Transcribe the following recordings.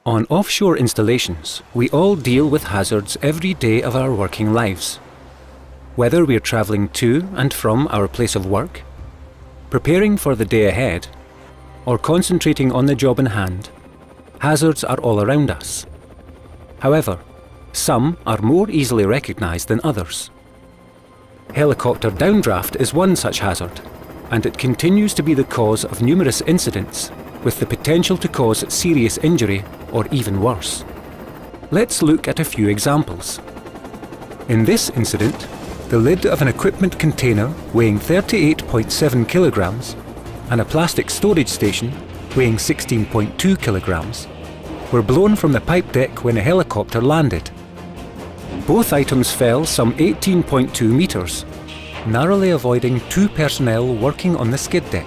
On offshore installations, we all deal with hazards every day of our working lives. Whether we're travelling to and from our place of work, preparing for the day ahead, or concentrating on the job in hand, hazards are all around us. However, some are more easily recognised than others. Helicopter downdraft is one such hazard, and it continues to be the cause of numerous incidents with the potential to cause serious injury or even worse. Let's look at a few examples. In this incident, the lid of an equipment container weighing 38.7 kilograms and a plastic storage station weighing 16.2 kilograms were blown from the pipe deck when a helicopter landed. Both items fell some 18.2 meters, narrowly avoiding 2 personnel working on the skid deck.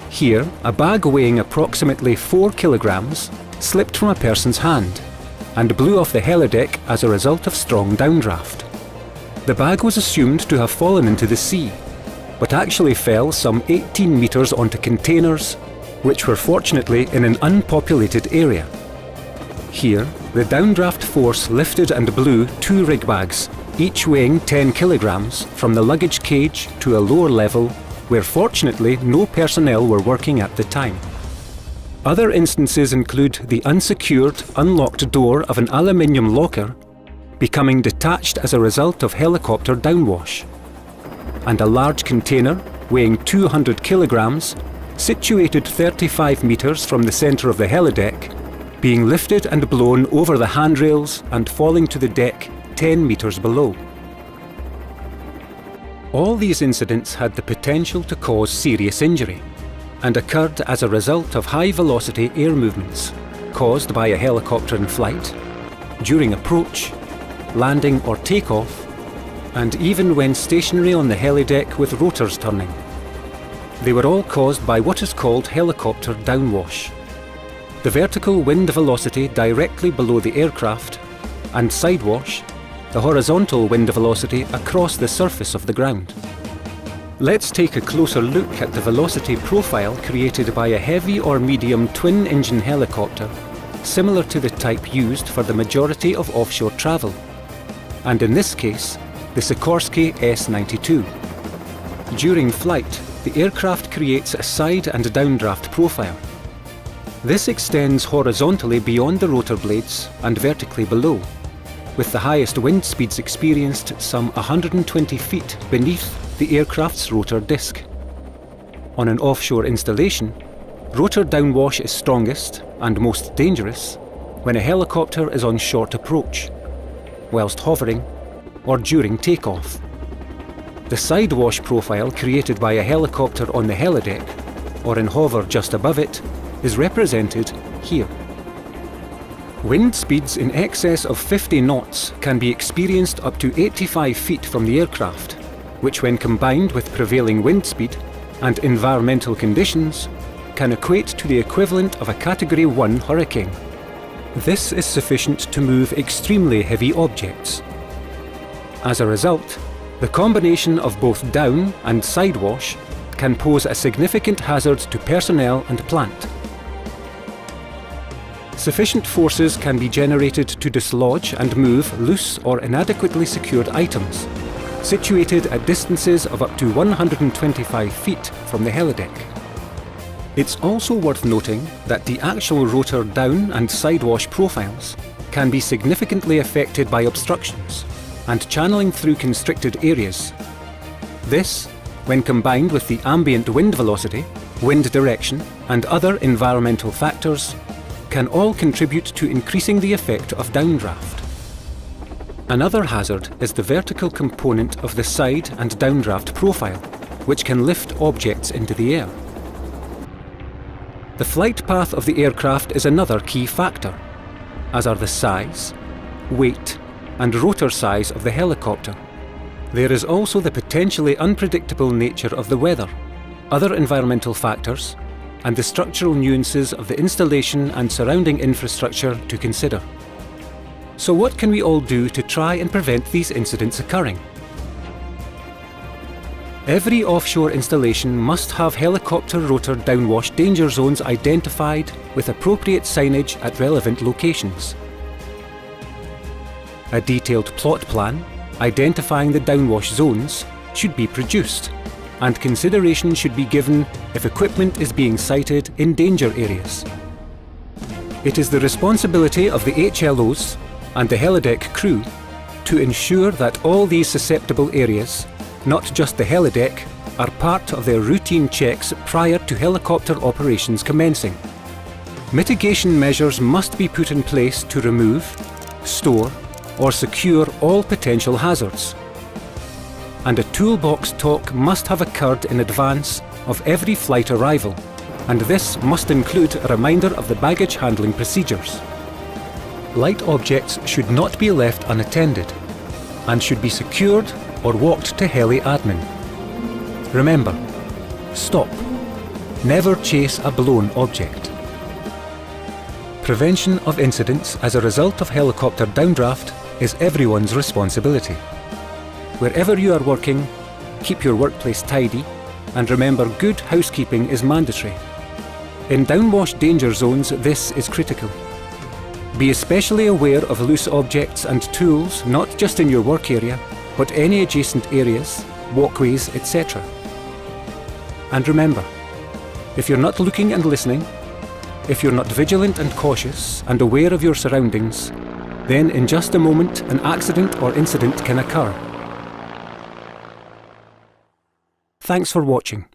Here, a bag weighing approximately 4 kilograms slipped from a person's hand and blew off the helideck as a result of strong downdraft. The bag was assumed to have fallen into the sea, but actually fell some 18 meters onto containers, which were fortunately in an unpopulated area. Here, the downdraft force lifted and blew 2 rig bags, each weighing 10 kilograms, from the luggage cage to a lower level where fortunately no personnel were working at the time. Other instances include the unsecured, unlocked door of an aluminium locker becoming detached as a result of helicopter downwash, and a large container weighing 200 kilograms, situated 35 meters from the centre of the helideck, being lifted and blown over the handrails and falling to the deck 10 meters below. All these incidents had the potential to cause serious injury and occurred as a result of high-velocity air movements caused by a helicopter in flight, during approach, landing or takeoff, and even when stationary on the helideck with rotors turning. They were all caused by what is called helicopter downwash, the vertical wind velocity directly below the aircraft, and sidewash, the horizontal wind velocity across the surface of the ground. Let's take a closer look at the velocity profile created by a heavy or medium twin-engine helicopter, similar to the type used for the majority of offshore travel, and in this case, the Sikorsky S-92. During flight, the aircraft creates a side and downdraft profile. This extends horizontally beyond the rotor blades and vertically below, with the highest wind speeds experienced some 120 feet beneath the aircraft's rotor disc. On an offshore installation, rotor downwash is strongest and most dangerous when a helicopter is on short approach, whilst hovering, or during takeoff. The sidewash profile created by a helicopter on the helideck, or in hover just above it, is represented here. Wind speeds in excess of 50 knots can be experienced up to 85 feet from the aircraft, which when combined with prevailing wind speed and environmental conditions can equate to the equivalent of a Category 1 hurricane. This is sufficient to move extremely heavy objects. As a result, the combination of both down and sidewash can pose a significant hazard to personnel and plant. Sufficient forces can be generated to dislodge and move loose or inadequately secured items, situated at distances of up to 125 feet from the helideck. It's also worth noting that the actual rotor down and sidewash profiles can be significantly affected by obstructions and channeling through constricted areas. This, when combined with the ambient wind velocity, wind direction, and other environmental factors, can all contribute to increasing the effect of downdraft. Another hazard is the vertical component of the side and downdraft profile, which can lift objects into the air. The flight path of the aircraft is another key factor, as are the size, weight, and rotor size of the helicopter. There is also the potentially unpredictable nature of the weather, other environmental factors, and the structural nuances of the installation and surrounding infrastructure to consider. So what can we all do to try and prevent these incidents occurring? Every offshore installation must have helicopter rotor downwash danger zones identified with appropriate signage at relevant locations. A detailed plot plan identifying the downwash zones should be produced, and consideration should be given if equipment is being sited in danger areas. It is the responsibility of the HLOs and the helideck crew to ensure that all these susceptible areas, not just the helideck, are part of their routine checks prior to helicopter operations commencing. Mitigation measures must be put in place to remove, store, or secure all potential hazards. And a toolbox talk must have occurred in advance of every flight arrival, and this must include a reminder of the baggage handling procedures. Light objects should not be left unattended and should be secured or walked to heli admin. Remember, stop. Never chase a blown object. Prevention of incidents as a result of helicopter downdraft is everyone's responsibility. Wherever you are working, keep your workplace tidy, and remember, good housekeeping is mandatory. In downwash danger zones, this is critical. Be especially aware of loose objects and tools, not just in your work area, but any adjacent areas, walkways, etc. And remember, if you're not looking and listening, if you're not vigilant and cautious and aware of your surroundings, then in just a moment an accident or incident can occur. Thanks for watching.